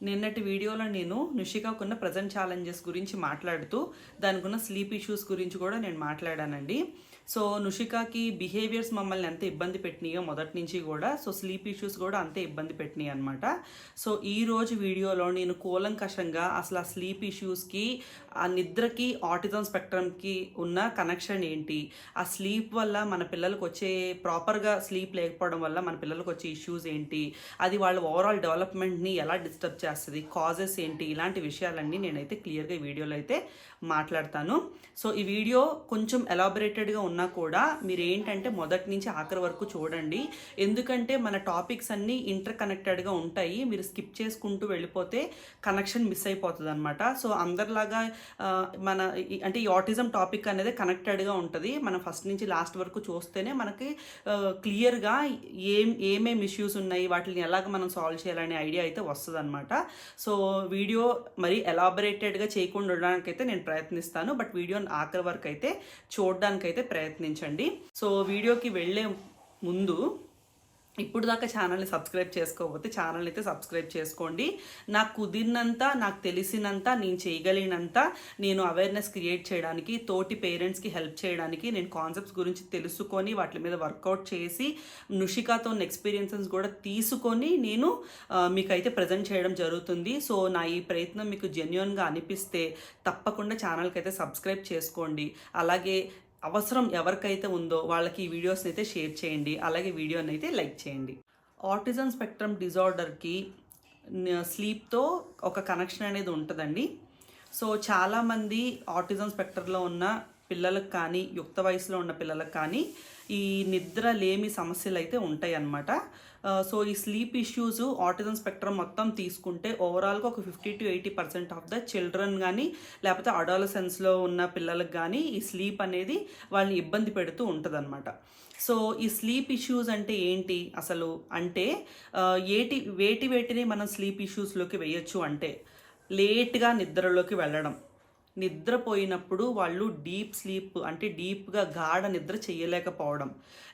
నిన్నటి వీడియోలో నేను నుషికాకున్న ప్రజెంట్ ఛాలెంజెస్ గురించి మాట్లాడుతూ దానికున్న స్లీప్ ఇష్యూస్ గురించి కూడా నేను మాట్లాడానండి. సో నుషికాకి బిహేవియర్స్ మమ్మల్ని ఎంత ఇబ్బంది పెట్టినాయో మొదటి నుంచి కూడా, సో స్లీప్ ఇష్యూస్ కూడా అంతే ఇబ్బంది పెట్టినాయి అనమాట. సో ఈరోజు వీడియోలో నేను కూలంకషంగా అసలు ఆ స్లీప్ ఇష్యూస్కి, ఆ నిద్రకి, ఆటిజం స్పెక్ట్రమ్కి ఉన్న కనెక్షన్ ఏంటి, ఆ స్లీప్ వల్ల మన పిల్లలకు వచ్చే, ప్రాపర్గా స్లీప్ లేకపోవడం వల్ల మన పిల్లలకు వచ్చే ఇష్యూస్ ఏంటి, అది వాళ్ళ ఓవరాల్ డెవలప్మెంట్ని ఎలా డిస్టర్బ్ చేస్తుంది, కాజెస్ ఏంటి, ఇలాంటి విషయాలన్నీ నేనైతే క్లియర్గా ఈ వీడియోలో అయితే మాట్లాడతాను. సో ఈ వీడియో కొంచెం ఎలాబొరేటెడ్గా ఉన్నా కూడా మీరు ఏంటంటే మొదటి నుంచి ఆఖరి వరకు చూడండి. ఎందుకంటే మన టాపిక్స్ అన్నీ ఇంటర్ కనెక్టెడ్గా ఉంటాయి. మీరు స్కిప్ చేసుకుంటూ వెళ్ళిపోతే కనెక్షన్ మిస్ అయిపోతుంది అనమాట. సో అందరిలాగా మన అంటే ఈ ఆటిజం టాపిక్ అనేది కనెక్టెడ్గా ఉంటుంది. మనం ఫస్ట్ నుంచి లాస్ట్ వరకు చూస్తేనే మనకి క్లియర్గా ఏమేమి ఇష్యూస్ ఉన్నాయి, వాటిని ఎలాగ మనం సాల్వ్ చేయాలనే ఐడియా అయితే వస్తుంది అనమాట. సో వీడియో మరి ఎలాబొరేటెడ్గా చేయకుండా ఉండడానికైతే నేను ప్రయత్నిస్తాను. బట్ వీడియోని ఆఖరి వరకు అయితే చూడడానికైతే ప్రయత్నించండి. సో వీడియోకి వెళ్ళే ముందు ఇప్పుడు దాకా ఛానల్ని సబ్స్క్రైబ్ చేసుకోకపోతే ఛానల్ అయితే సబ్స్క్రైబ్ చేసుకోండి. నాకు కుదిరినంత, నాకు తెలిసినంత, నేను చేయగలిగినంత నేను అవేర్నెస్ క్రియేట్ చేయడానికి, తోటి పేరెంట్స్కి హెల్ప్ చేయడానికి, నేను కాన్సెప్ట్స్ గురించి తెలుసుకొని వాటి మీద వర్కౌట్ చేసి నుషికాతో ఉన్న ఎక్స్పీరియన్సెస్ కూడా తీసుకొని నేను మీకైతే ప్రజెంట్ చేయడం జరుగుతుంది. సో నా ఈ ప్రయత్నం మీకు జెన్యూన్గా అనిపిస్తే తప్పకుండా ఛానల్కి అయితే సబ్స్క్రైబ్ చేసుకోండి. అలాగే అవసరం ఎవరికైతే ఉందో వాళ్ళకి ఈ వీడియోస్ని అయితే షేర్ చేయండి. అలాగే వీడియోని అయితే లైక్ చేయండి. ఆటిజం స్పెక్ట్రమ్ డిజార్డర్కి స్లీప్తో ఒక కనెక్షన్ అనేది ఉంటుందండి. సో చాలామంది ఆటిజం స్పెక్ట్రంలో ఉన్న పిల్లలకు కానీ, యుక్త వయసులో ఉన్న పిల్లలకు కానీ ఈ నిద్ర లేమి సమస్యలు అయితే ఉంటాయి అన్నమాట. సో ఈ స్లీప్ ఇష్యూస్ ఆటిజం స్పెక్ట్రమ్ మొత్తం తీసుకుంటే ఓవరాల్గా ఒక 50-80% ఆఫ్ ద చిల్డ్రన్ కానీ, లేకపోతే అడాలసెన్స్లో ఉన్న పిల్లలకు కానీ ఈ స్లీప్ అనేది వాళ్ళని ఇబ్బంది పెడుతూ ఉంటుంది అనమాట. సో ఈ స్లీప్ ఇష్యూస్ అంటే ఏంటి అసలు అంటే వేటిని మనం స్లీప్ ఇష్యూస్లోకి వేయచ్చు అంటే లేట్గా నిద్రలోకి వెళ్ళడం, నిద్రపోయినప్పుడు వాళ్ళు డీప్ స్లీప్ అంటే డీప్గా గాఢ నిద్ర చేయలేకపోవడం,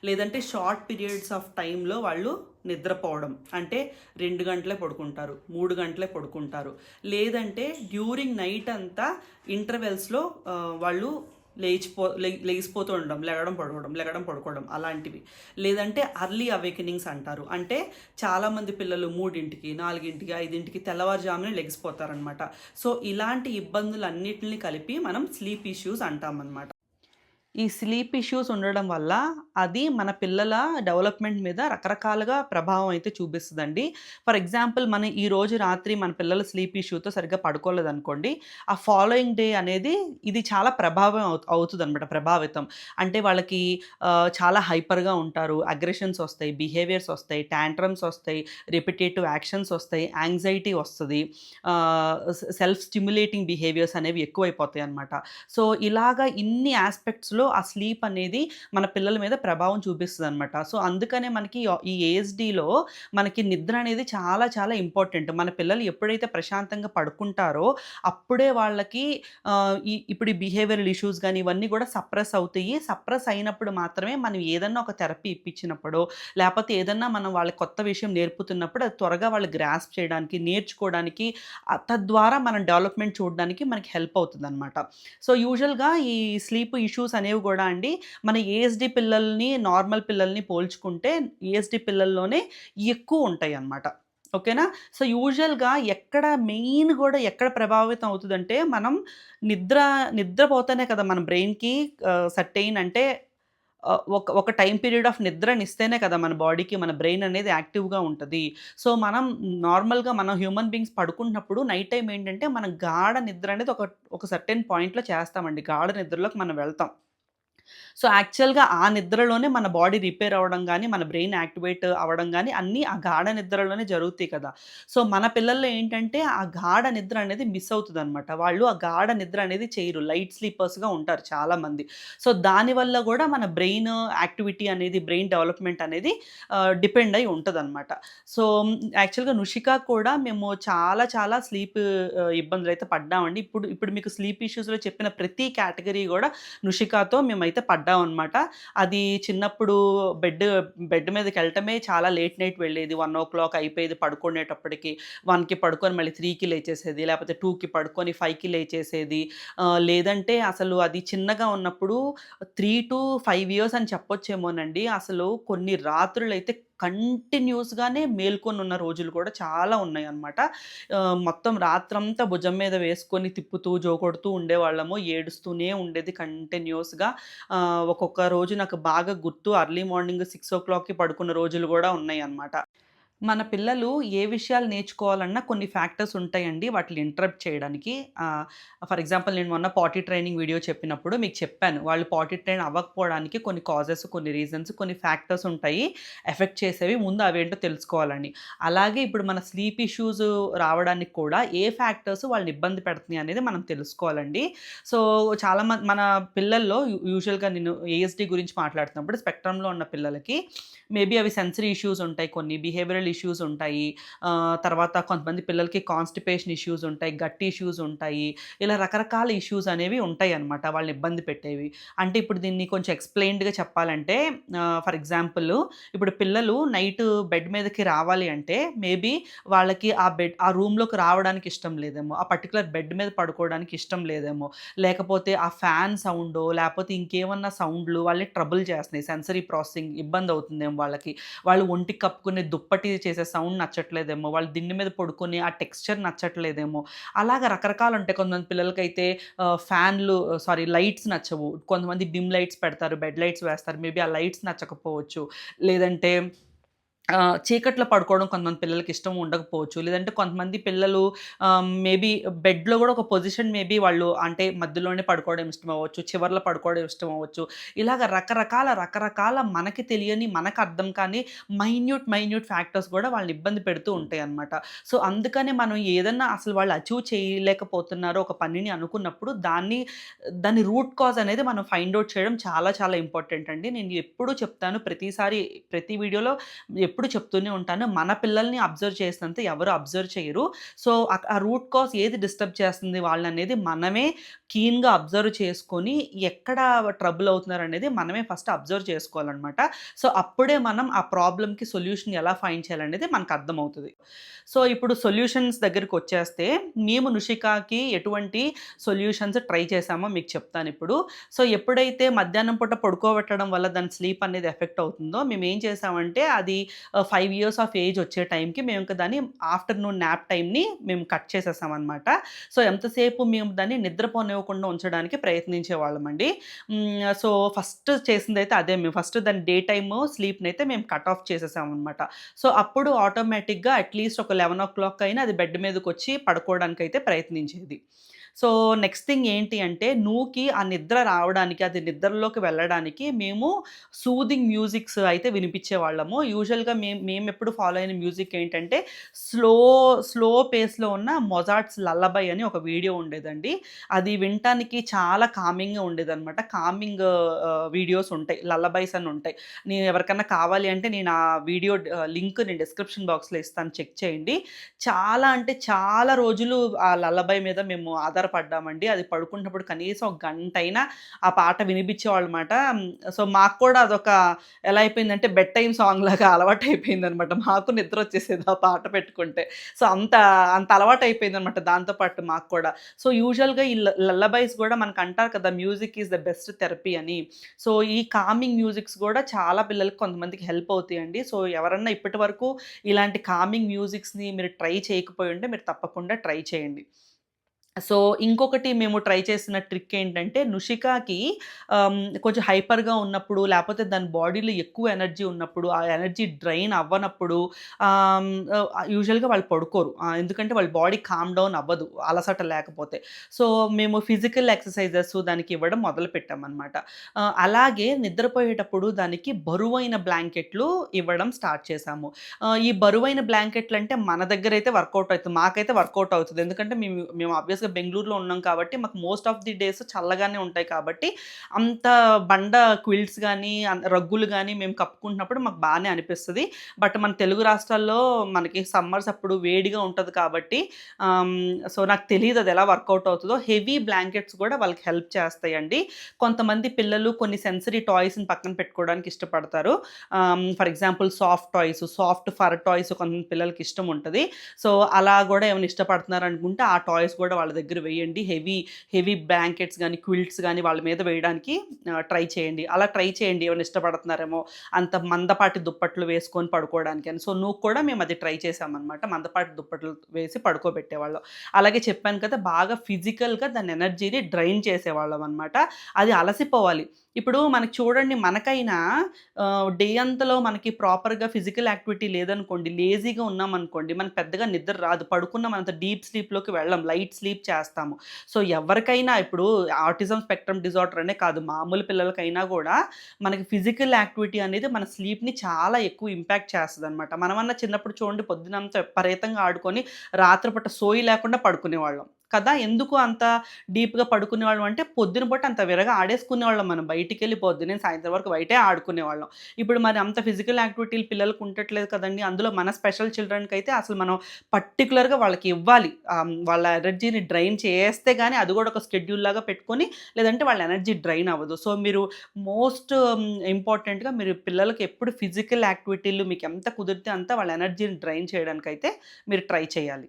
లేదంటే షార్ట్ పీరియడ్స్ ఆఫ్ టైంలో వాళ్ళు నిద్రపోవడం, అంటే 2 గంటలే పడుకుంటారు, 3 గంటలే పడుకుంటారు, లేదంటే డ్యూరింగ్ నైట్ అంతా ఇంటర్వెల్స్లో వాళ్ళు లేచిపోతూ ఉండడం, లెగడం పడుకోవడం అలాంటివి, లేదంటే అర్లీ అవేకనింగ్స్ అంటారు. అంటే చాలామంది పిల్లలు 3ంటికి, 4ంటికి, 5ంటికి తెల్లవారుజామునే లెగిసిపోతారనమాట. సో ఇలాంటి ఇబ్బందులన్నిటిని కలిపి మనం స్లీప్ ఇష్యూస్ అంటామన్నమాట. ఈ స్లీప్ ఇష్యూస్ ఉండడం వల్ల అది మన పిల్లల డెవలప్మెంట్ మీద రకరకాలుగా ప్రభావం అయితే చూపిస్తుందండి. ఫర్ ఎగ్జాంపుల్ మనం ఈరోజు రాత్రి మన పిల్లల స్లీప్ ఇష్యూతో సరిగ్గా పడుకోలేదనుకోండి, ఆ ఫాలోయింగ్ డే అనేది ఇది చాలా ప్రభావితం. అంటే వాళ్ళకి చాలా హైపర్గా ఉంటారు, అగ్రెషన్స్ వస్తాయి, బిహేవియర్స్ వస్తాయి, టాంట్రమ్స్ వస్తాయి, రిపిటేటివ్ యాక్షన్స్ వస్తాయి, యాంగ్జైటీ వస్తుంది, సెల్ఫ్ స్టిమ్యులేటింగ్ బిహేవియర్స్ అనేవి ఎక్కువైపోతాయి అన్నమాట. సో ఇలాగా ఇన్ని ఆస్పెక్ట్స్లో ఆ స్లీప్ అనేది మన పిల్లల మీద ప్రభావం చూపిస్తుంది అనమాట. సో అందుకనే మనకి ఈ ఏఎస్డిలో మనకి నిద్ర అనేది చాలా చాలా ఇంపార్టెంట్. మన పిల్లలు ఎప్పుడైతే ప్రశాంతంగా పడుకుంటారో అప్పుడే వాళ్ళకి ఇప్పుడు ఈ బిహేవియరల్ ఇష్యూస్ కానీ ఇవన్నీ కూడా సప్రెస్ అవుతాయి. సప్రెస్ అయినప్పుడు మాత్రమే మనం ఏదన్నా ఒక థెరపీ ఇప్పించినప్పుడు, లేకపోతే ఏదన్నా మనం వాళ్ళకి కొత్త విషయం నేర్పుతున్నప్పుడు అది త్వరగా వాళ్ళు గ్రాస్ప్ చేయడానికి, నేర్చుకోవడానికి, తద్వారా మనం డెవలప్మెంట్ చూడడానికి మనకి హెల్ప్ అవుతుంది అనమాట. సో యూజువల్గా ఈ స్లీప్ ఇష్యూస్ అనేవి కూడా అండి మన ఏఎస్డి పిల్లల్ని, నార్మల్ పిల్లల్ని పోల్చుకుంటే ఏఎస్డి పిల్లల్లోనే ఎక్కువ ఉంటాయి అన్నమాట. ఓకేనా? సో యూజువల్గా మెయిన్ కూడా ఎక్కడ ప్రభావితం అవుతుందంటే మనం నిద్రపోతేనే కదా మన బ్రెయిన్‌కి సర్టెయిన్ అంటే ఒక టైమ్ పీరియడ్ ఆఫ్ నిద్రనిస్తేనే కదా మన బాడీకి, మన బ్రెయిన్ అనేది యాక్టివ్‌గా ఉంటది. సో మనం నార్మల్‌గా మనం హ్యూమన్ బీయింగ్స్ పడుకుంటున్నప్పుడు నైట్ టైమ్ ఏంటంటే మనం గాఢ నిద్ర అనేది ఒక సర్టెన్ పాయింట్‌లో చేస్తామండి. గాఢ నిద్రలోకి మనం వెళ్తాం. సో యాక్చువల్‌గా ఆ నిద్రలోనే మన బాడీ రిపేర్ అవ్వడం గానీ, మన బ్రెయిన్ యాక్టివేట్ అవ్వడం గానీ అన్నీ ఆ గాఢ నిద్రలోనే జరుగుతాయి కదా! సో మన పిల్లల్లో ఏంటంటే ఆ గాఢ నిద్ర అనేది మిస్ అవుతదనమాట. వాళ్ళు ఆ గాఢ నిద్ర అనేది చేయరు. లైట్ స్లీపర్స్‌గా ఉంటారు చాలామంది. సో దానివల్ల గూడా మన బ్రెయిన్ యాక్టివిటీ అనేది, బ్రెయిన్ డెవలప్‌మెంట్ అనేది డిపెండ్ అయి ఉంటదనమాట. సో యాక్చువల్‌గా నుషికాకు కూడా మేము చాలా చాలా స్లీప్ ఇబ్బందులైతే పడ్డామండి. ఇప్పుడు మీకు స్లీప్ ఇష్యూస్‌లో చెప్పిన ప్రతి కేటగరీ గూడా నుషికాతో మేమైతే పడ్డాం పడ్డామనమాట. అది చిన్నప్పుడు బెడ్ బెడ్ మీదకెళ్ళటమే చాలా లేట్ నైట్ వెళ్ళేది. 1:00 అయిపోయేది పడుకునేటప్పటికి. 1కి పడుకొని మళ్ళీ 3కి లేచేసేది. లేపోతే 2కి పడుకొని 5కి లేచేసేది. లేదంటే అసలు అది చిన్నగా ఉన్నప్పుడు 3-5 ఇయర్స్ అని చెప్పొచ్చేమోనండి. అసలు కొన్ని రాత్రులైతే కంటిన్యూస్‌గానే మేల్కొనున్న రోజులు కూడా చాలా ఉన్నాయన్నమాట. మొత్తం రాత్రంతా భుజం మీద వేసుకొని తిప్పుతూ, జోకొడుతూ ఉండేవాళ్ళము. ఏడుస్తూనే ఉండేది కంటిన్యూస్‌గా. ఒక్కొక్క రోజు నాకు బాగా గుర్తు ఎర్లీ మార్నింగ్ 6:00కి పడుకున్న రోజులు గూడా ఉన్నాయన్నమాట. మన పిల్లలు ఏ విషయాలు నేర్చుకోవాలన్నా కొన్ని ఫ్యాక్టర్స్ ఉంటాయండి వాటిని ఇంటరప్ట్ చేయడానికి. ఫర్ ఎగ్జాంపుల్ నేను మొన్న పాటీ ట్రైనింగ్ వీడియో చెప్పినప్పుడు మీకు చెప్పాను. వాళ్ళు పాటీ ట్రైన్ అవ్వకపోవడానికి కొన్ని కాజెస్, కొన్ని రీజన్స్, కొన్ని ఫ్యాక్టర్స్ ఉంటాయి. ఎఫెక్ట్ చేసేవి. ముందు అవేంటో తెలుసుకోవాలని. అలాగే ఇప్పుడు మన స్లీప్ ఇష్యూస్ రావడానికి కూడా ఏ ఫ్యాక్టర్స్ వాళ్ళని ఇబ్బంది పెడుతున్నాయి అనేది మనం తెలుసుకోవాలండి. సో, చాలా మన పిల్లల్లో యూజువల్‌గా నేను ఏఎస్‌డి గురించి మాట్లాడుతున్నప్పుడు స్పెక్ట్రమ్‌లో ఉన్న పిల్లలకి మేబీ అవి సెన్సరీ ఇష్యూస్ ఉంటాయి. కొన్ని బిహేవియరల్ ఇష్యూస్ ఉంటాయి. తర్వాత కొంతమంది పిల్లలకి కాన్‌స్టిపేషన్ ఇష్యూస్ ఉంటాయి. గట్ ఇష్యూస్ ఉంటాయి. ఇలా రకరకాల ఇష్యూస్ అనేవి ఉంటాయన్నమాట వాళ్ళని ఇబ్బంది పెట్టేవి. అంటే ఇప్పుడు దీన్ని కొంచెం ఎక్స్‌ప్లెయిన్డ్‌గా చెప్పాలంటే ఫర్ ఎగ్జాంపుల్ ఇప్పుడు పిల్లలు నైట్ బెడ్ మీదకి రావాలి అంటే మేబీ వాళ్ళకి ఆ రూమ్‌లోకి రావడానికి ఇష్టం లేదేమో. ఆ పర్టిక్యులర్ బెడ్ మీద పడుకోవడానికి ఇష్టం లేదేమో. లేకపోతే ఆ ఫ్యాన్ సౌండో లేపోతే ఇంకేమన్నా సౌండ్‌లు వాళ్ళని ట్రబుల్ చేస్తున్నాయి. సెన్సరీ ప్రాసెసింగ్ ఇబ్బందవుతుందేమో వాళ్ళకి. వాళ్ళు ఒంటికి కప్పుకునే దుప్పటి చేసే సౌండ్ నచ్చట్లేదేమో. వాళ్ళు దిండు మీద పడుకుని ఆ టెక్స్చర్ నచ్చట్లేదేమో. అలాగా రకరకాలుంటాయి. కొంతమంది పిల్లలకైతే ఫ్యాన్‌లు సారీ లైట్స్ నచ్చవు. కొంతమంది డిమ్ లైట్స్ పెడతారు. బెడ్ లైట్స్ వేస్తారు. మేబీ ఆ లైట్స్ నచ్చకపోవచ్చు. లేదంటే చీకట్లో పడుకోవడం కొంతమంది పిల్లలకి ఇష్టం ఉండకపోవచ్చు. లేదంటే కొంతమంది పిల్లలు మేబీ బెడ్‌లో గూడా ఒక పొజిషన్ మేబీ వాళ్ళు అంటే మధ్యలోనే పడుకోవడం ఇష్టమవ్వచ్చు. చివర్లో పడుకోవడం ఇష్టమవ్వచ్చు. ఇలాగ రకరకాల మనకి తెలియని, మనకు అర్థం కాని మైన్యూట్ ఫ్యాక్టర్స్ గూడా వాళ్ళని ఇబ్బంది పెడుతూ ఉంటాయన్నమాట. సో, అందుకనే మనం ఏదన్నా అసలు వాళ్ళు అచీవ్ చేయలేకపోతున్నారు ఒక పనిని అనుకున్నప్పుడు దాని రూట్ కాజ్ అనేది మనం ఫైండ్ ఔట్ చేయడం చాలా ఇంపార్టెంట్ అండి. నేను ఎప్పుడూ చెప్తాను ప్రతిసారి ప్రతి వీడియోలో ఎప్పుడు చెప్తూనే ఉంటాను. మన పిల్లల్ని అబ్జర్వ్ చేసినంత ఎవరు అబ్జర్వ్ చేయరు. సో, ఆ రూట్ కాజ్ ఏది డిస్టర్బ్ చేస్తుంది వాళ్ళననేది మనమే కీన్‌గా అబ్జర్వ్ చేసుకొని, ఎక్కడ ట్రబుల్ అవుతున్నారనేది మనమే ఫస్ట్ అబ్జర్వ్ చేసుకోవాలనమాట. సో, అప్పుడే మనం ఆ ప్రాబ్లమ్‌కి సొల్యూషన్ ఎలా ఫైండ్ చేయాలనేది మనకర్థమవుతది. సో, ఇప్పుడు సొల్యూషన్స్ దగ్గరికొచ్చేస్తే, మేము నుషికాకి ఎటువంటి సొల్యూషన్స్ ట్రై చేశామో మీకు చెప్తానిప్పుడు. సో, ఎప్పుడైతే మధ్యాహ్నం పూట పడుకోబెట్టడం వల్ల దాని స్లీప్ అనేది ఎఫెక్ట్ అవుతుందో, మేమేం చేసామంటే అది 5 ఇయర్స్ ఆఫ్ ఏజ్ వచ్చే టైంకి మేము ఇంక దాన్ని ఆఫ్టర్‌నూన్ న్యాప్ టైమ్‌ని మేము కట్ చేసేసామనమాట. సో, ఎంతసేపు మేము దాన్ని నిద్రపోనివ్వకుండా ఉంచడానికి ప్రయత్నించేవాళ్ళమండి. సో, ఫస్ట్ చేసిందైతే అదే మేము. ఫస్ట్ దాని డే టైము స్లీప్‌నైతే మేము కట్ ఆఫ్ చేసేసామనమాట. సో, అప్పుడు ఆటోమేటిక్‌గా అట్‌లీస్ట్ ఒక 11:00 అయినా అది బెడ్ మీదకొచ్చి పడుకోవడానికైతే ప్రయత్నించేది. సో, నెక్స్ట్ థింగ్ ఏంటి అంటే నూకి ఆ నిద్ర రావడానికి, అది నిద్రలోకి వెళ్ళడానికి మేము సూదింగ్ మ్యూజిక్స్ అయితే వినిపించేవాళ్ళము. యూజువల్‌గా మేమెప్పుడు ఫాలో అయిన మ్యూజిక్ ఏంటంటే స్లో, స్లో పేస్‌లో ఉన్న మొజార్ట్స్ లల్లబై అని ఒక వీడియో ఉండేదండి. అది వినటానికి చాలా కామింగ్‌గా ఉండేదనమాట. కామింగ్ వీడియోస్ ఉంటాయి. లల్లబైస్ అని ఉంటాయి. నేను ఎవరికన్నా కావాలి అంటే నేను ఆ వీడియో లింక్ నేను డిస్క్రిప్షన్ బాక్స్‌లో ఇస్తాను చెక్ చేయండి. చాలా అంటే చాలా రోజులు ఆ లల్లబై మీద మేము ఆధారపడ్డామండి. అది పడుకున్నప్పుడు కనీసం ఒక గంటైనా ఆ పాట వినిపించేవాళ్ళమాట. సో, మాకు కూడా అదొక ఎలా అయిపోయిందంటే బెడ్ టైమ్ సాంగ్‌లాగా అలవాటయిపోయిందనమాట. మాకు నిద్రొచ్చేసేది ఆ పాట పెట్టుకుంటే. సో, అంత అలవాటయిపోయిందనమాట దాంతో పాటు మాకు కూడా. సో, యూజువల్‌గా ఈ లల్లబైస్ గూడా మనకంటారు కదా! Music is the best therapy అని. సో, ఈ కామింగ్ మ్యూజిక్స్ గూడా చాలా పిల్లలకి కొంతమందికి హెల్ప్ అవుతాయండి. సో, ఎవరన్నా ఇప్పటి వరకు ఇలాంటి కామింగ్ మ్యూజిక్స్‌ని మీరు ట్రై చేయకపోయుంటే మీరు తప్పకుండా ట్రై చేయండి. సో, ఇంకొకటి మేము ట్రై చేసిన ట్రిక్ ఏంటంటే, నుషికాకి కొంచెం హైపర్‌గా ఉన్నప్పుడు, లేపోతే దాని బాడీలో ఎక్కువ ఎనర్జీ ఉన్నప్పుడు, ఆ ఎనర్జీ డ్రైన్ అవ్వనప్పుడు యూజువల్‌గా వాళ్ళు పడుకోరు. ఎందుకంటే వాళ్ళ బాడీ కామ్ డౌన్ అవ్వదు అలసట లేకపోతే. సో, మేము ఫిజికల్ ఎక్సర్‌సైజెస్ దానికి ఇవ్వడం మొదలుపెట్టామనమాట. అలాగే నిద్రపోయేటప్పుడు దానికి బరువైన బ్లాంకెట్లు ఇవ్వడం స్టార్ట్ చేశాము. ఈ బరువైన బ్లాంకెట్లంటే మన దగ్గరైతే వర్కౌట్ అవుతుంది. మాకైతే వర్కౌట్ అవుతది. ఎందుకంటే మేము ఆబ్వియస్‌గా బెంగుళూరులో ఉన్నాం కాబట్టి మాకు మోస్ట్ ఆఫ్ ది డేస్ చల్లగానే ఉంటాయి కాబట్టి అంత బండ క్విల్ట్స్ గానీ, రగ్గులు గానీ మేము కప్పుకుంటున్నప్పుడు మాకు బానే అనిపిస్తది. బట్ మన తెలుగు రాష్ట్రాల్లో మనకి సమ్మర్స్ అప్పుడు వేడిగా ఉంటది కాబట్టి సో, నాకు తెలీదు అది ఎలా వర్కౌట్ అవుతదో. హెవీ బ్లాంకెట్స్ కూడా వాళ్ళకి హెల్ప్ చేస్తాయండి. కొంతమంది పిల్లలు కొన్ని సెన్సరీ టాయ్స్‌ని పక్కన పెట్టుకోవడానికి ఇష్టపడతారు. For example soft toys, soft fur toys కొంతమంది పిల్లలకి ఇష్టం ఉంటది. సో, అలా గూడా ఏమైనా ఇష్టపడుతున్నారనుకుంటే ఆ టాయ్స్ గూడా వాళ్ళ దగ్గర వేయండి. హెవీ బ్లాంకెట్స్ గానీ, క్విల్ట్స్ గానీ వాళ్ళ మీద వేయడానికి ట్రై చేయండి. అలా ట్రై చేయండి ఏమైనా ఇష్టపడుతున్నారేమో అంత మందపాటి దుప్పట్లు వేసుకొని పడుకోవడానికని. సో, నువ్వు కూడా మేము అది ట్రై చేశామనమాట. మందపాటి దుప్పట్లు వేసి పడుకోబెట్టేవాళ్ళం. అలాగే చెప్పాను కదా! బాగా ఫిజికల్‌గా దాని ఎనర్జీని డ్రైన్ చేసేవాళ్ళమనమాట. అది అలసిపోవాలి. ఇప్పుడు మనకి చూడండి మనకైనా డే అంతలో మనకి ప్రాపర్‌గా ఫిజికల్ యాక్టివిటీ లేదనుకోండి, లేజీగా ఉన్నామనుకోండి, మనకు పెద్దగా నిద్ర రాదు. పడుకున్నాం అంత డీప్ స్లీప్‌లోకి వెళ్ళం. లైట్ స్లీప్ చేస్తాము. సో, ఎవరికైనా ఇప్పుడు ఆటిజం స్పెక్ట్రమ్ డిజార్డర్ అనే కాదు, మామూలు పిల్లలకైనా గూడా మనకి ఫిజికల్ యాక్టివిటీ అనేది మన స్లీప్‌ని చాలా ఎక్కువ ఇంపాక్ట్ చేస్తదనమాట. మనమన్నా చిన్నప్పుడు చూడండి పొద్దునంతా విపరీతంగా ఆడుకొని రాత్రిపూట సోయి లేకుండా పడుకునేవాళ్ళం కదా! ఎందుకు అంత డీప్‌గా పడుకునేవాళ్ళం అంటే పొద్దున పూట అంత విరగా ఆడేసుకునేవాళ్ళం మనం. బయటికెళ్ళి పొద్దున్నే సాయంత్రం వరకు బయటే ఆడుకునేవాళ్ళం. ఇప్పుడు మరి అంత ఫిజికల్ యాక్టివిటీలు పిల్లలకి ఉండట్లేదు కదండీ! అందులో మన స్పెషల్ చిల్డ్రన్‌కైతే అసలు మనం పర్టిక్యులర్‌గా వాళ్ళకి ఇవ్వాలి. వాళ్ళ ఎనర్జీని డ్రైన్ చేస్తే గాని అది కూడా ఒక షెడ్యూల్ లాగా పెట్టుకొని లేదంటే వాళ్ళ ఎనర్జీ డ్రైన్ అవ్వదు. సో, మీరు మోస్ట్ ఇంపార్టెంట్‌గా మీరు పిల్లలకి ఎప్పుడు ఫిజికల్ యాక్టివిటీలు మీకెంత కుదిరితే అంత వాళ్ళ ఎనర్జీని డ్రైన్ చేయడానికైతే మీరు ట్రై చేయాలి.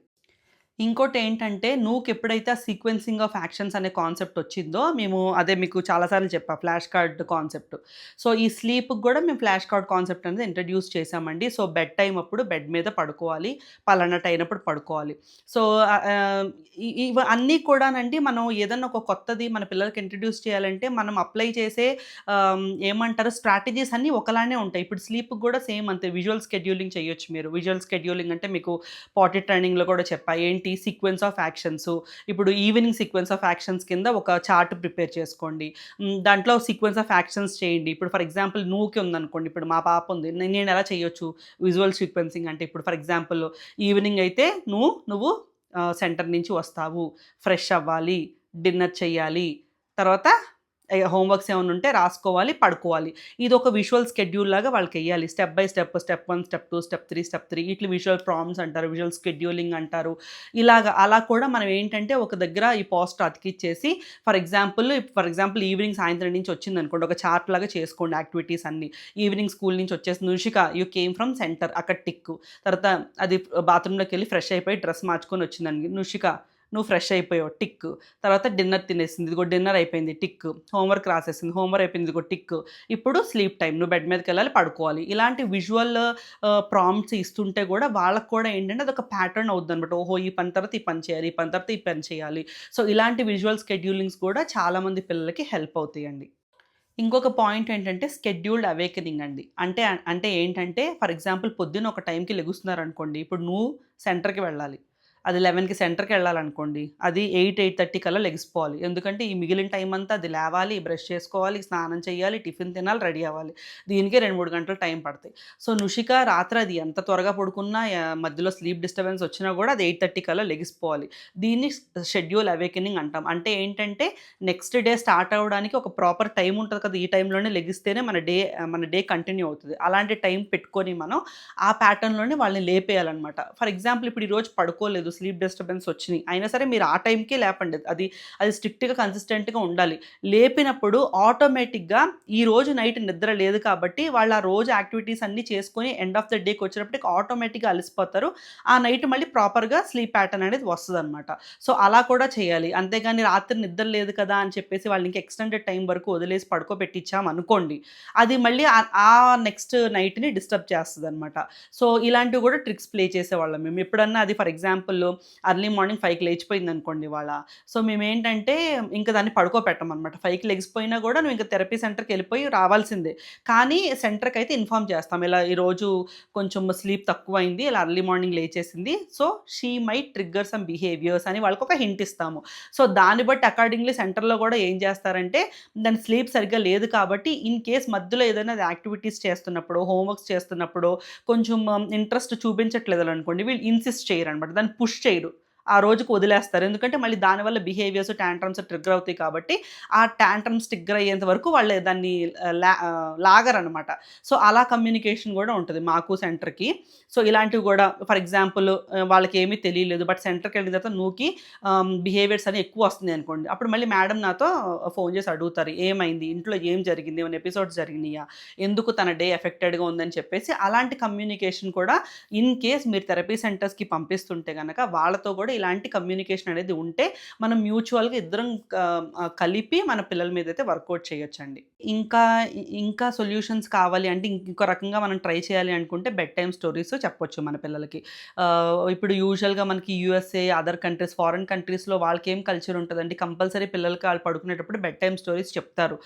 ఇంకోటేంటంటే, నూకెప్పుడైతే ఆ సీక్వెన్సింగ్ ఆఫ్ యాక్షన్స్ అనే కాన్సెప్ట్ వచ్చిందో, మేము అదే మీకు చాలా సార్లు చెప్పా ఫ్లాష్ కార్డ్ కాన్సెప్ట్. సో, ఈ స్లీప్‌కి గూడా మేము ఫ్లాష్ కార్డ్ కాన్సెప్ట్ అనేది ఇంట్రడ్యూస్ చేశామండి. సో, బెడ్ టైమ్ అప్పుడు బెడ్ మీద పడుకోవాలి. పలానా టైం అప్పుడు పడుకోవాలి. సో, అన్నీ కూడానండి మనం ఏదన్నా ఒక కొత్తది మన పిల్లలకి ఇంట్రడ్యూస్ చేయాలంటే, మనం అప్లై చేసే ఏమంటారు స్ట్రాటజీస్ అన్నీ ఒకలానే ఉంటాయి. ఇప్పుడు స్లీప్‌కి గూడా సేమ్ అంతే. విజువల్ స్కెడ్యూలింగ్ చేయొచ్చు మీరు. విజువల్ స్కెడ్యూలింగ్ అంటే మీకు పాటెట్ ట్రైనింగ్‌లో కూడా చెప్పా. ఏంటి సీక్వెన్స్ ఆఫ్ యాక్షన్స్. ఇప్పుడు ఈవినింగ్ సీక్వెన్స్ ఆఫ్ యాక్షన్స్ కింద ఒక చార్ట్ ప్రిపేర్ చేసుకోండి. దాంట్లో సీక్వెన్స్ ఆఫ్ యాక్షన్స్ చేయండి. ఇప్పుడు ఫర్ ఎగ్జాంపుల్ నువ్వుకి ఉందనుకోండి. ఇప్పుడు మా పాప ఉంది. నేను ఎలా చేయొచ్చు విజువల్ సీక్వెన్సింగ్ అంటే ఇప్పుడు ఫర్ ఎగ్జాంపుల్ ఈవినింగ్ అయితే నువ్వు సెంటర్ నుంచి వస్తావు. ఫ్రెష్ అవ్వాలి. డిన్నర్ చేయాలి. తర్వాత హోంవర్క్స్ ఏమన్నా ఉంటే రాసుకోవాలి, పడుకోవాలి. ఇదొక విజువల్ స్కెడ్యూల్ లాగా వాళ్ళకెయ్యాలి. Step by step, step 1, step 2, step 3, step 3 ఇట్లా విజువల్ ప్రాంప్ట్స్ అంటారు. విజువల్ స్కెడ్యూలింగ్ అంటారు. అలా కూడా మనం ఏంటంటే ఒక దగ్గర ఈ పోస్టర్ అతికిచ్చేసి ఫర్ ఎగ్జాంపుల్ ఈవినింగ్ సాయంత్రం నుంచి వచ్చిందనుకోండి, ఒక చార్ట్ లాగా చేసుకోండి యాక్టివిటీస్ అన్నీ. ఈవినింగ్ స్కూల్ నుంచి వచ్చేసింది. "నుషిక యూ కేమ్ ఫ్రమ్ సెంటర్" అక్కడ టిక్. తర్వాత అది బాత్రూమ్‌లోకెళ్ళి ఫ్రెష్ అయిపోయి డ్రెస్ మార్చుకొని వచ్చిందండి. "నుషిక నువ్వు ఫ్రెష్ అయిపోయావు" టిక్. తర్వాత డిన్నర్ తినేసింది. ఇదిగో డిన్నర్ అయిపోయింది టిక్. హోంవర్క్ రాసేసింది. హోంవర్క్ అయిపోయింది. ఇదిగో టిక్. ఇప్పుడు స్లీప్ టైమ్. నువ్వు బెడ్ మీదకెళ్ళాలి, పడుకోవాలి. ఇలాంటి విజువల్ ప్రాంప్ట్స్ ఇస్తుంటే గూడా వాళ్ళకి కూడా ఏంటంటే అదొక ప్యాటర్న్ అవుద్దనమాట. ఓహో! ఈ పని తర్వాత ఈ పని చేయాలి. ఈ పని తర్వాత ఈ పని చేయాలి. సో, ఇలాంటి విజువల్ స్కెడ్యూలింగ్స్ కూడా చాలామంది పిల్లలకి హెల్ప్ అవుతాయండి. ఇంకొక పాయింట్ ఏంటంటే స్కెడ్యూల్డ్ అవేకెనింగ్ అండి. అంటే ఏంటంటే ఫర్ ఎగ్జాంపుల్ పొద్దున్న ఒక టైంకి లెగుస్తున్నారనుకోండి. ఇప్పుడు నువ్వు సెంటర్‌కి వెళ్ళాలి. అది 11కి సెంటర్‌కెళ్ళాలనుకోండి. అది 8:30 కల్లా లెగిసిపోవాలి. ఎందుకంటే ఈ మిగిలిన టైం అంతా అది లేవాలి, బ్రష్ చేసుకోవాలి, స్నానం చేయాలి, టిఫిన్ తినాలి, రెడీ అవ్వాలి. దీనికే 2, 3 గంటలు టైం పడతాయి. సో, నుషిక రాత్రి అది ఎంత త్వరగా పడుకున్నా మధ్యలో స్లీప్ డిస్టర్బెన్స్ వచ్చినా గూడా అది 8:30 కల్లా లెగిసిపోవాలి. దీన్ని షెడ్యూల్ అవేకెనింగ్ అంటాం. అంటే ఏంటంటే నెక్స్ట్ డే స్టార్ట్ అవ్వడానికి ఒక ప్రాపర్ టైమ్ ఉంటది కదా! ఈ టైంలోనే లెగిస్తేనే మన డే కంటిన్యూ అవుతది. అలాంటి టైం పెట్టుకొని మనం ఆ ప్యాటర్న్‌లోనే వాళ్ళని లేపేయాలనమాట. ఫర్ ఎగ్జాంపుల్ ఇప్పుడు ఈరోజు పడుకోలేదు, స్లీప్ డిస్టర్బెన్స్ వచ్చినియి. అయినా సరే మీరు ఆ టైంకే లేపండి. అది స్ట్రిక్ట్‌గా కన్సిస్టెంట్‌గా ఉండాలి. లేపినప్పుడు ఆటోమేటిక్‌గా ఈరోజు నైట్ నిద్ర లేదు కాబట్టి వాళ్ళు ఆ రోజు యాక్టివిటీస్ అన్నీ చేసుకొని ఎండ్ ఆఫ్ ద డేకి వచ్చేటప్పటికి ఆటోమేటిక్‌గా అలసిపోతారు. ఆ నైట్ మళ్ళీ ప్రాపర్‌గా స్లీప్ ప్యాటర్న్ అనేది వస్తదనమాట. సో, అలా కూడా చేయాలి. అంతేగాని రాత్రి నిద్ర లేదు కదా అని చెప్పేసి వాళ్ళని ఇంకా ఎక్స్‌టెండెడ్ టైమ్ వరకు వదిలేసి పడుకోబెట్టిచ్చామనుకోండి, అది మళ్ళీ ఆ నెక్స్ట్ నైట్‌ని డిస్టర్బ్ చేస్తదనమాట. సో, ఇలాంటివి కూడా ట్రిక్స్ ప్లే చేసేవాళ్ళం మేము. ఎప్పుడన్నా అది ఫర్ ఎగ్జాంపుల్ అర్లీ మార్నింగ్ 5కి లేచిపోయిందనుకోండి ఇవాళ. సో, మేమేంటంటే ఇంక దాన్ని పడుకోబెట్టమనమాట. 5కి లెగిసిపోయినా గూడా నువ్వు ఇంక థెరపీ సెంటర్‌కెళ్ళిపోయి రావాల్సిందే. కానీ సెంటర్‌కైతే ఇన్ఫార్మ్ చేస్తాం. ఇలా ఈరోజు కొంచెం స్లీప్ తక్కువైంది. ఇలా అర్లీ మార్నింగ్ లేచేసింది. So, she might trigger some behaviours అని వాళ్ళకొక హింట్ ఇస్తాము. సో, దాన్ని బట్టి అకార్డింగ్‌లీ సెంటర్‌లో గూడా ఏం చేస్తారంటే దాని స్లీప్ సరిగ్గా లేదు కాబట్టి ఇన్ కేస్ మధ్యలో ఏదైనా యాక్టివిటీస్ చేస్తున్నప్పుడో, హోంవర్క్స్ చేస్తున్నప్పుడో కొంచెం ఇంట్రెస్ట్ చూపించట్లేదనుకోండి, వీళ్ళు ఇన్సిస్ట్ చేయరనమాట. దాన్ని పుష్ చేయరు. ఆ రోజుకి వదిలేస్తారు. ఎందుకంటే మళ్ళీ దానివల్ల బిహేవియర్స్, టాంట్రమ్స్ ట్రిగ్గర్ అవుతాయి కాబట్టి, ఆ టాంట్రమ్స్ ట్రిగ్గర్ అయ్యేంత వరకు వాళ్ళు దాన్ని లాగరనమాట. సో, అలా కమ్యూనికేషన్ గూడా ఉంటది మాకు సెంటర్‌కి. సో, ఇలాంటివి గూడా ఫర్ ఎగ్జాంపుల్ వాళ్ళకేమీ తెలియలేదు. బట్ సెంటర్‌కెళ్ళిన తర్వాత నూకి బిహేవియర్స్ అని ఎక్కువ వస్తున్నాయి అనుకోండి. అప్పుడు మళ్ళీ మేడం నాతో ఫోన్ చేసి అడుగుతారు. ఏమైంది? ఇంట్లో ఏం జరిగింది? ఏమైనా ఎపిసోడ్స్ జరిగినాయా? ఎందుకు తన డే ఎఫెక్టెడ్‌గా ఉందని చెప్పేసి అలాంటి కమ్యూనికేషన్ కూడా ఇన్ కేస్ మీరు థెరపీ సెంటర్స్‌కి పంపిస్తుంటే గనక వాళ్ళతో కూడా ఇలాంటి కమ్యూనికేషన్ అనేది ఉంటే మనం మ్యూచువల్‌గా ఇద్దరం కలిపి మన పిల్లల మీదైతే వర్కౌట్ చేయొచ్చండి. ఇంకా ఇంకా సొల్యూషన్స్ కావాలి అంటే ఇంకో రకంగా మనం ట్రై చేయాలి అనుకుంటే బెడ్ టైమ్ స్టోరీస్ చెప్పొచ్చు మన పిల్లలకి. ఇప్పుడు యూజువల్‌గా మనకి యూఎస్ఏ, అదర్ కంట్రీస్, ఫారిన్ కంట్రీస్‌లో వాళ్ళకేం కల్చర్ ఉంటదండి. కంపల్సరీ పిల్లలకి ఆళ్ళు పడుకునేటప్పుడు బెడ్ టైమ్ స్టోరీస్ చెప్తారు.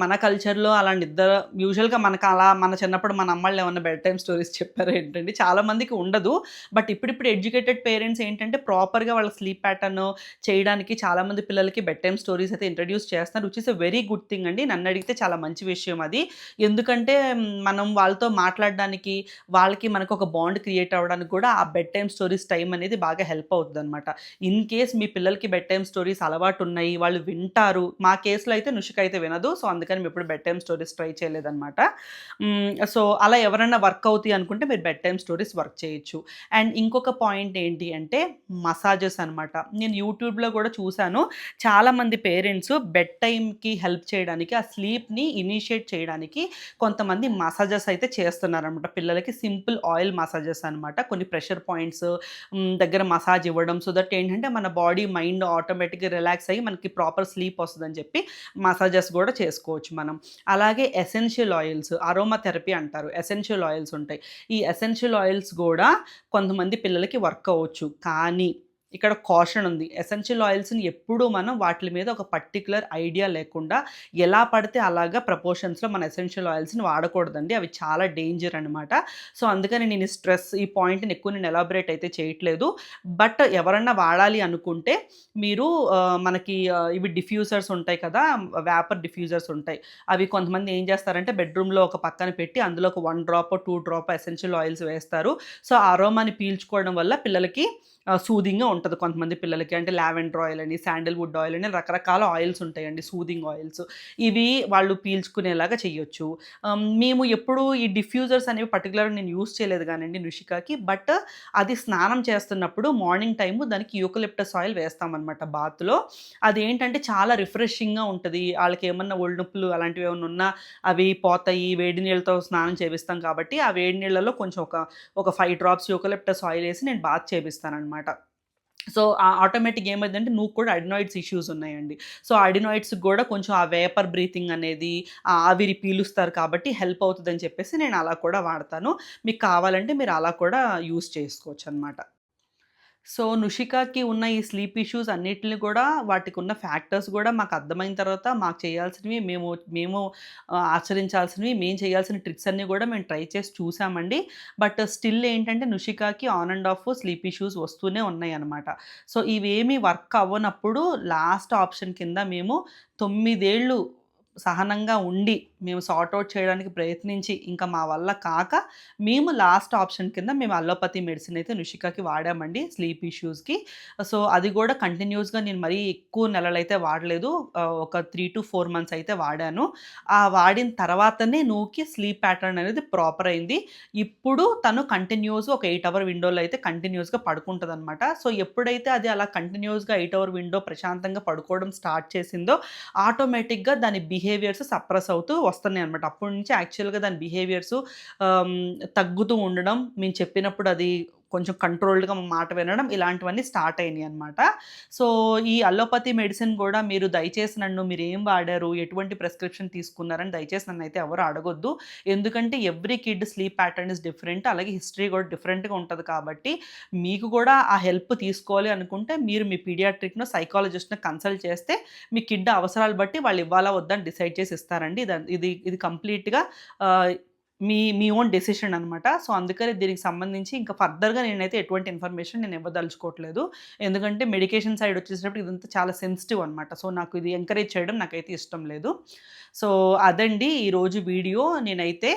మన కల్చర్‌లో అలా నిద్ర యూజువల్‌గా మనకు అలా మన చిన్నప్పుడు మన అమ్మళ్ళు ఏమన్నా బెడ్ టైమ్ స్టోరీస్ చెప్పారా ఏంటండి? చాలా మందికి ఉండదు. బట్ ఇప్పుడిప్పుడు ఎడ్యుకేటెడ్ పేరెంట్స్ ఏంటంటే ప్రాపర్‌గా వాళ్ళ స్లీప్ ప్యాటర్న్ చేయడానికి చాలామంది పిల్లలకి బెడ్ టైమ్ స్టోరీస్ అయితే ఇంట్రడ్యూస్ చేస్తున్నారు. Which is a very good thing అండి. నన్నడిగితే చాలా మంచి విషయం అది. ఎందుకంటే మనం వాళ్ళతో మాట్లాడడానికి, వాళ్ళకి మనకు ఒక బాండ్ క్రియేట్ అవ్వడానికి కూడా ఆ బెడ్ టైమ్ స్టోరీస్ టైమ్ అనేది బాగా హెల్ప్ అవుద్దనమాట. ఇన్ కేస్ మీ పిల్లలకి బెడ్ టైమ్ స్టోరీస్ అలవాటున్నాయి, వాళ్ళు వింటారు. మా కేస్‌లో అయితే నుషిక అయితే వినదు. సో, అందుకని మేమెప్పుడు బెడ్ టైమ్ స్టోరీస్ ట్రై చేయలేదనమాట. సో, అలా ఎవరైనా వర్క్ అవుతాయి అనుకుంటే మీరు బెడ్ టైమ్ స్టోరీస్ వర్క్ చేయొచ్చు. అండ్ ఇంకొక పాయింట్ ఏంటి అంటే మసాజెస్ అనమాట. నేను యూట్యూబ్‌లో కూడా చూసాను. చాలామంది పేరెంట్స్ బెడ్ టైమ్‌కి హెల్ప్ చేయడానికి, ఆ స్లీప్‌ని ఇనిషియేట్ చేయడానికి కొంతమంది మసాజెస్ అయితే చేస్తున్నారనమాట. పిల్లలకి సింపుల్ ఆయిల్ మసాజెస్ అనమాట. కొన్ని ప్రెషర్ పాయింట్స్ దగ్గర మసాజ్ ఇవ్వడం. సో దట్ ఏంటంటే మన బాడీ, మైండ్ ఆటోమేటిక్‌గా రిలాక్స్ అయ్యి మనకి ప్రాపర్ స్లీప్ వస్తదని చెప్పి మసాజెస్ గూడా చేసుకోవచ్చు మనం. అలాగే ఎసెన్షియల్ ఆయిల్స్, అరోమా థెరపీ అంటారు. ఎసెన్షియల్ ఆయిల్స్ ఉంటాయి. ఈ ఎసెన్షియల్ ఆయిల్స్ గూడా కొంతమంది పిల్లలకి వర్క్ అవ్వచ్చు. కానీ ఇక్కడ కాషన్ ఉంది. ఎసెన్షియల్ ఆయిల్స్‌ని ఎప్పుడూ మనం వాటిలి మీద ఒక పర్టిక్యులర్ ఐడియా లేకుండా ఎలా పడితే అలాగా ప్రపోర్షన్స్‌లో మన ఎసెన్షియల్ ఆయిల్స్‌ని వాడకూడదండి. అవి చాలా డేంజర్ అనమాట. సో, అందుకని నేను ఈ పాయింట్‌ని ఎక్కువ నేను ఎలాబరేట్ అయితే చేయట్లేదు. బట్ ఎవరన్నా వాడాలి అనుకుంటే మీరు మనకి ఇవి డిఫ్యూజర్స్ ఉంటాయి కదా! వేపర్ డిఫ్యూజర్స్ ఉంటాయి. అవి కొంతమంది ఏం చేస్తారంటే బెడ్‌రూమ్‌లో ఒక పక్కన పెట్టి అందులో ఒక 1 డ్రాపో, 2 డ్రాపో ఎసెన్షియల్ ఆయిల్స్ వేస్తారు. సో, ఆ అరోమాని పీల్చుకోవడం వల్ల పిల్లలకి సూదింగ్‌గా ఉంటది కొంతమంది పిల్లలకి. అంటే లావెండర్ ఆయిల్ అని, శాండల్‌వుడ్ ఆయిల్ అని రకరకాల ఆయిల్స్ ఉంటాయండి. Soothing oils. ఇవి వాళ్ళు పీల్చుకునేలాగా చెయ్యొచ్చు. మేము ఎప్పుడు ఈ డిఫ్యూజర్స్ అనేవి పర్టిక్యులర్‌గా నేను యూజ్ చేయలేదు గానండి నుషికాకి. బట్ అది స్నానం చేస్తున్నప్పుడు మార్నింగ్ టైము దానికి యూకలిప్టస్ ఆయిల్ వేస్తామనమాట బాత్‌లో. అదేంటంటే చాలా రిఫ్రెషింగ్‌గా ఉంటది. ఆళ్ళకేమన్నా ఒళ్ళు నొప్పులు అలాంటివి ఏమన్నా ఉన్నా అవి పోతాయి. వేడి నీళ్ళతో స్నానం చేపిస్తాం కాబట్టి, ఆ వేడి నీళ్ళలో కొంచెం ఒక 5 డ్రాప్స్ యూకలిప్టస్ ఆయిల్ ఏసి నేను బాత్ చేపిస్తాననమాట. సో, ఆటోమేటిక్‌గా ఏమైద్దంటే నువ్వు కూడా అడినాయిడ్స్ ఇష్యూస్ ఉన్నాయండి. సో, అడినాయిడ్స్‌కి గూడా కొంచెం ఆ వేపర్ బ్రీతింగ్ అనేది, ఆ ఆవిరి పీలుస్తారు కాబట్టి హెల్ప్ అవుతదని చెప్పేసి నేను అలా కూడా వాడతాను. మీకు కావాలంటే మీరు అలా కూడా యూజ్ చేసుకోవచ్చనమాట. సో, నుషికాకి ఉన్న ఈ స్లీప్ ఇష్యూస్ అన్నిటిని కూడా వాటికున్న ఫ్యాక్టర్స్ గూడా మాకర్థమైన తర్వాత మాకు చేయాల్సినవి మేము మేము ఆచరించాల్సినవి, మేము చేయాల్సిన ట్రిక్స్ అన్నీ గూడా మేము ట్రై చేసి చూసామండి. బట్ స్టిల్ ఏంటంటే నుషికాకి on and off sleep issues వస్తూనే ఉన్నాయన్నమాట. సో, ఇవేమీ వర్క్ అవ్వనప్పుడు లాస్ట్ ఆప్షన్ కింద మేము 9 ఏళ్ళు సహనంగా ఉండి, మేము సార్ట్ ఔట్ చేయడానికి ప్రయత్నించి, ఇంకా మా వల్ల కాక, మేము లాస్ట్ ఆప్షన్ కింద మేము అల్లోపతి మెడిసిన్ అయితే నుషికాకి వాడామండి స్లీప్ ఇష్యూస్‌కి. సో, అది గూడా కంటిన్యూస్‌గా నేను మరీ ఎక్కువ నెలలైతే వాడలేదు. ఒక 3-4 మంత్స్ అయితే వాడాను. ఆ వాడిన తర్వాతనే నూకి స్లీప్ ప్యాటర్న్ అనేది ప్రాపర్ అయింది. ఇప్పుడు తను కంటిన్యూస్‌గా ఒక 8 అవర్ విండోలో అయితే కంటిన్యూస్‌గా పడుకుంటదనమాట. సో, ఎప్పుడైతే అది అలా కంటిన్యూస్‌గా 8 అవర్ విండో ప్రశాంతంగా పడుకోవడం స్టార్ట్ చేసిందో, ఆటోమేటిక్‌గా దాని బిహేవియర్స్ సప్రెస్ అవుతూ వస్తున్నాయన్నమాట. అప్పటి నుంచి యాక్చువల్‌గా దాని బిహేవియర్స్ ఆహ్, తగ్గుతూ ఉండడం, మేము చెప్పినప్పుడు అది కొంచెం కంట్రోల్డ్‌గా మాట వినడం ఇలాంటివన్నీ స్టార్ట్ అయినాయన్నమాట. సో, ఈ అల్లోపతి మెడిసిన్ గూడా మీరు దయచేసి నన్ను మీరేం వాడారు? ఎటువంటి ప్రిస్క్రిప్షన్ తీసుకున్నారని దయచేసి నన్నైతే ఎవరు అడగొద్దు. ఎందుకంటే every kid sleep pattern is different. అలాగే హిస్టరీ గూడా డిఫరెంట్‌గా ఉంటది కాబట్టి, మీకు గూడా ఆ హెల్ప్ తీసుకోవాలి అనుకుంటే మీరు మీ పీడియాట్రిక్‌నో, సైకాలజిస్ట్‌నో కన్సల్ట్ చేస్తే మీ కిడ్ అవసరాలు బట్టి వాళ్ళు ఇవ్వాలా వద్దా అని డిసైడ్ చేసి ఇస్తారండి. ఇది కంప్లీట్‌గా ఆహ్, మీ ఓన్ డెసిషన్ అనమాట. సో, అందుకని దీనికి సంబంధించి ఇంకా ఫర్దర్‌గా నేనైతే ఎటువంటి ఇన్ఫర్మేషన్ నేను ఇవ్వదలుచుకోవట్లేదు. ఎందుకంటే మెడికేషన్ సైడ్ వచ్చేసేటప్పుడు ఇదంతా చాలా సెన్సిటివ్ అనమాట. సో, నాకు ఇది ఎంకరేజ్ చేయడం నాకైతే ఇష్టం లేదు. సో, అదండి ఈరోజు వీడియో. నేనైతే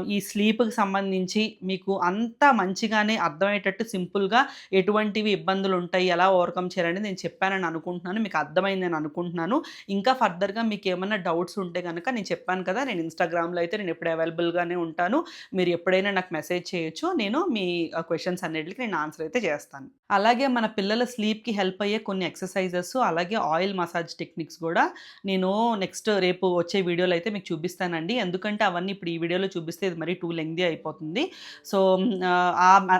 ఈ స్లీప్‌కి సంబంధించి మీకు అంతా మంచిగానే అర్థమయ్యేటట్టు సింపుల్‌గా ఎటువంటివి ఇబ్బందులుంటాయి, ఎలా ఓవర్‌కమ్ చేయాలని నేను చెప్పానని అనుకుంటున్నాను. మీకు అర్థమైందని అనుకుంటున్నాను. ఇంకా ఫర్దర్‌గా మీకేమన్నా డౌట్స్ ఉంటే గనక నేను చెప్పాను కదా! నేను ఇన్‌స్టాగ్రామ్‌లో అయితే నేనెప్పుడు అవైలబుల్‌గానే ఉంటాను. మీరు ఎప్పుడైనా నాకు మెసేజ్ చేయొచ్చు. నేను మీ క్వెషన్స్ అన్నిట్లికి నేను ఆన్సర్ అయితే చేస్తాను. అలాగే మన పిల్లల స్లీప్‌కి హెల్ప్ అయ్యే కొన్ని ఎక్సర్‌సైజెస్, అలాగే ఆయిల్ మసాజ్ టెక్నిక్స్ గూడా నేను నెక్స్ట్ రేపు వచ్చే వీడియోలో అయితే మీకు చూపిస్తానండి. ఎందుకంటే అవన్నీ ఇప్పుడు ఈ వీడియోలో చూపిస్తే ఇది మరీ టూ లెంగ్తీ అయిపోతుంది. సో,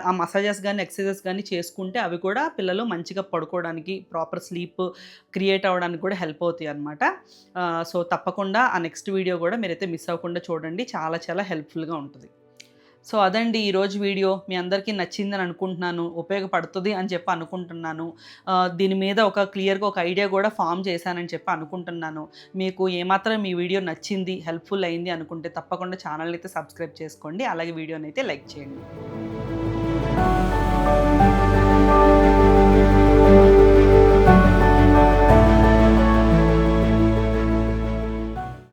ఆ మసాజెస్ గాని, ఎక్సర్‌సైజెస్ గాని చేసుకుంటే అవి కూడా పిల్లలు మంచిగా పడుకోవడానికి, ప్రాపర్ స్లీప్ క్రియేట్ అవ్వడానికి కూడా హెల్ప్ అవుతాయన్నమాట. సో, తప్పకుండా ఆ నెక్స్ట్ వీడియో గూడా మీరైతే మిస్ అవ్వకుండా చూడండి. చాలా చాలా హెల్ప్‌ఫుల్‌గా ఉంటది. సో, అదండి ఈరోజు వీడియో. మీ అందరికీ నచ్చిందని అనుకుంటున్నాను. ఉపయోగపడుతది అని చెప్పి అనుకుంటున్నాను. దీని మీద ఒక క్లియర్‌గా ఒక ఐడియా గూడా ఫార్మ్ చేశానని చెప్పి అనుకుంటున్నాను. మీకు ఏమాత్రం ఈ వీడియో నచ్చింది, హెల్ప్‌ఫుల్ అయింది అనుకుంటే తప్పకుండా ఛానల్‌ని అయితే సబ్స్క్రైబ్ చేసుకోండి. అలాగే వీడియోనైతే లైక్ చేయండి.